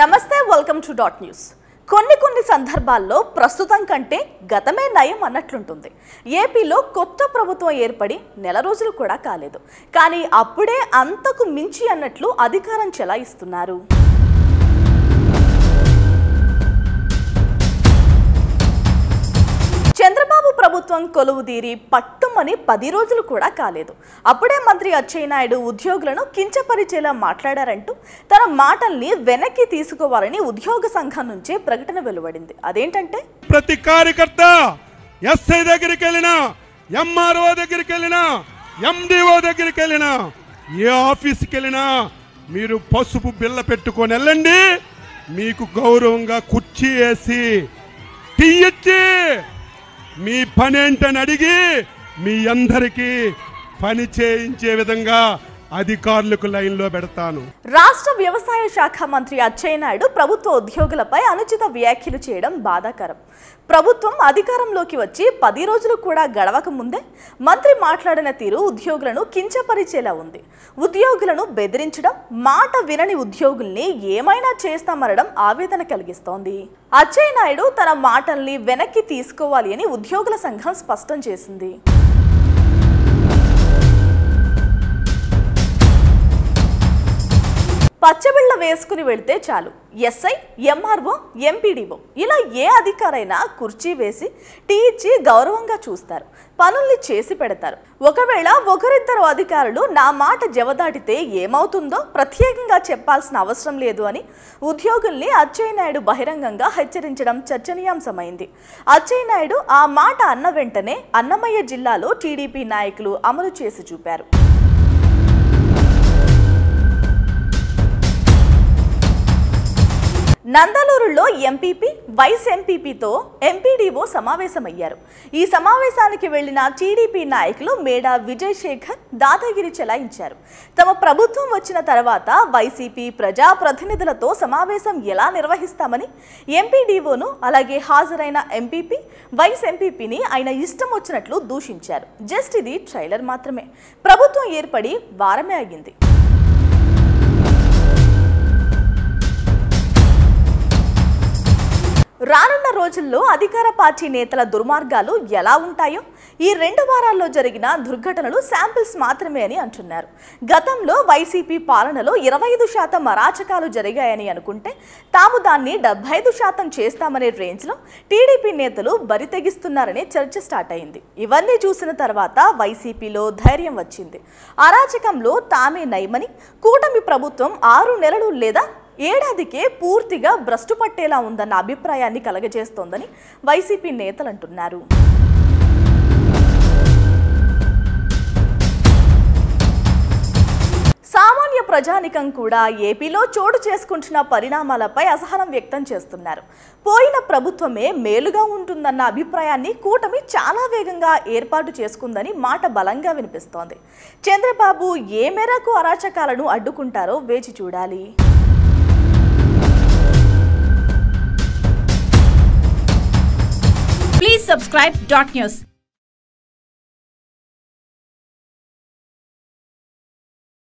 నమస్తే welcome to dot news. కొన్ని సందర్భాల్లో ప్రస్తుతం కంటే గతమే నయం అన్నట్లుంటుంది. ఏపీలో కొత్త ప్రభుత్వం ఏర్పడి నెల రోజులు కూడా కాలేదు, కానీ అప్పుడే అంతకు మించి అన్నట్లు అధికారం చెలాయిస్తున్నారు. చంద్రబాబు ప్రభుత్వం కొలువుదీరి పట్టుమని 10 రోజులు కూడా కాలేదు. అప్పుడే మంత్రి అచ్చెన్నాయుడు ఉద్యోగులను కించపరిచేలా మాట్లాడారంటూ తన మాటల్ని వెనక్కి తీసుకోవాలని ఉద్యోగ సంఘం నుంచి ప్రకటన వెలువడింది. అదేంటంటే, ప్రతి కార్యకర్త ఎస్ఐ దగ్గరికి వెళ్ళినా, ఎంఆర్ఓ దగ్గరికి వెళ్ళినా, ఎండిఓ దగ్గరికి వెళ్ళినా, ఏ ఆఫీస్కి వెళ్ళినా మీరు పసుపు బిల్ల పెట్టుకొని వెళ్ళండి. మీకు గౌరవంగా కుర్చీ వేసి టీ ఇచ్చి మీ పని ఏంటని అడిగి మీ అందరికీ పని చేయించే విధంగా అధికారులకు లైన్లో పెడతాను. రాష్ట్ర వ్యవసాయ శాఖ మంత్రి అచ్చెన్నాయుడు ప్రభుత్వ ఉద్యోగులపై అనుచిత వ్యాఖ్యలు చేయడం బాధాకరం. ప్రభుత్వం అధికారంలోకి వచ్చి 10 రోజులు కూడా గడవక ముందే మంత్రి మాట్లాడిన తీరు ఉద్యోగులను కించపరిచేలా ఉంది. ఉద్యోగులను బెదిరించడం, మాట వినని ఉద్యోగుల్ని ఏమైనా చేస్తామనడం ఆవేదన కలిగిస్తోంది. అచ్చెన్నాయుడు తన మాటల్ని వెనక్కి తీసుకోవాలి అని ఉద్యోగుల సంఘం స్పష్టం చేసింది. పచ్చబిళ్ళ వేసుకుని వెళితే చాలు ఎస్ఐ, ఎంఆర్ఓ, ఎంపీడీఓ ఇలా ఏ అధికారైనా కుర్చీ వేసి టీ ఇచ్చి గౌరవంగా చూస్తారు, పనుల్ని చేసి పెడతారు. ఒకవేళ ఒకరిద్దరు అధికారులు నా మాట జవదాటితే ఏమవుతుందో ప్రత్యేకంగా చెప్పాల్సిన అవసరం లేదు అని ఉద్యోగుల్ని అచ్చెన్నాయుడు బహిరంగంగా హెచ్చరించడం చర్చనీయాంశమైంది. అచ్చెన్నాయుడు ఆ మాట అన్న వెంటనే అన్నమయ్య జిల్లాలో టీడీపీ నాయకులు అమలు చేసి చూపారు. నందలూరులో ఎంపీపీ, వైస్ ఎంపీపీతో ఎంపీడీఓ సమావేశమయ్యారు. ఈ సమావేశానికి వెళ్లిన టీడీపీ నాయకులు మేడా విజయశేఖర్ దాదాగిరి చెలాయించారు. తమ ప్రభుత్వం వచ్చిన తర్వాత వైసీపీ ప్రజాప్రతినిధులతో సమావేశం ఎలా నిర్వహిస్తామని ఎంపీడీఓను, అలాగే హాజరైన ఎంపీపీ, వైస్ ఎంపీపీని ఆయన ఇష్టం వచ్చినట్లు దూషించారు. జస్ట్ ఇది ట్రైలర్ మాత్రమే. ప్రభుత్వం ఏర్పడి వారమే అయింది. రానున్న రోజుల్లో అధికార పార్టీ నేతల దుర్మార్గాలు ఎలా ఉంటాయో ఈ 2 వారాల్లో జరిగిన దుర్ఘటనలు శాంపిల్స్ మాత్రమే అని అంటున్నారు. గతంలో వైసీపీ పాలనలో 25% అరాచకాలు జరిగాయని అనుకుంటే తాము దాన్ని 75% చేస్తామనే రేంజ్లో టీడీపీ నేతలు బరి తెగిస్తున్నారనే చర్చ స్టార్ట్ అయింది. ఇవన్నీ చూసిన తర్వాత వైసీపీలో ధైర్యం వచ్చింది. అరాచకంలో తామే నయమని, కూటమి ప్రభుత్వం 6 నెలలు లేదా ఏడాదికే పూర్తిగా భ్రష్టు పట్టేలా ఉందన్న అభిప్రాయాన్ని కలగజేస్తోందని వైసీపీ నేతలు అంటున్నారు. సామాన్య ప్రజానికం కూడా ఏపీలో చోటు చేసుకుంటున్న పరిణామాలపై అసహనం వ్యక్తం చేస్తున్నారు. పోయిన ప్రభుత్వమే మేలుగా ఉంటుందన్న అభిప్రాయాన్ని కూటమి చాలా వేగంగా ఏర్పాటు చేసుకుందని మాట బలంగా వినిపిస్తోంది. చంద్రబాబు ఏ మేరకు అరాచకాలను అడ్డుకుంటారో వేచి చూడాలి. Please subscribe Dot News.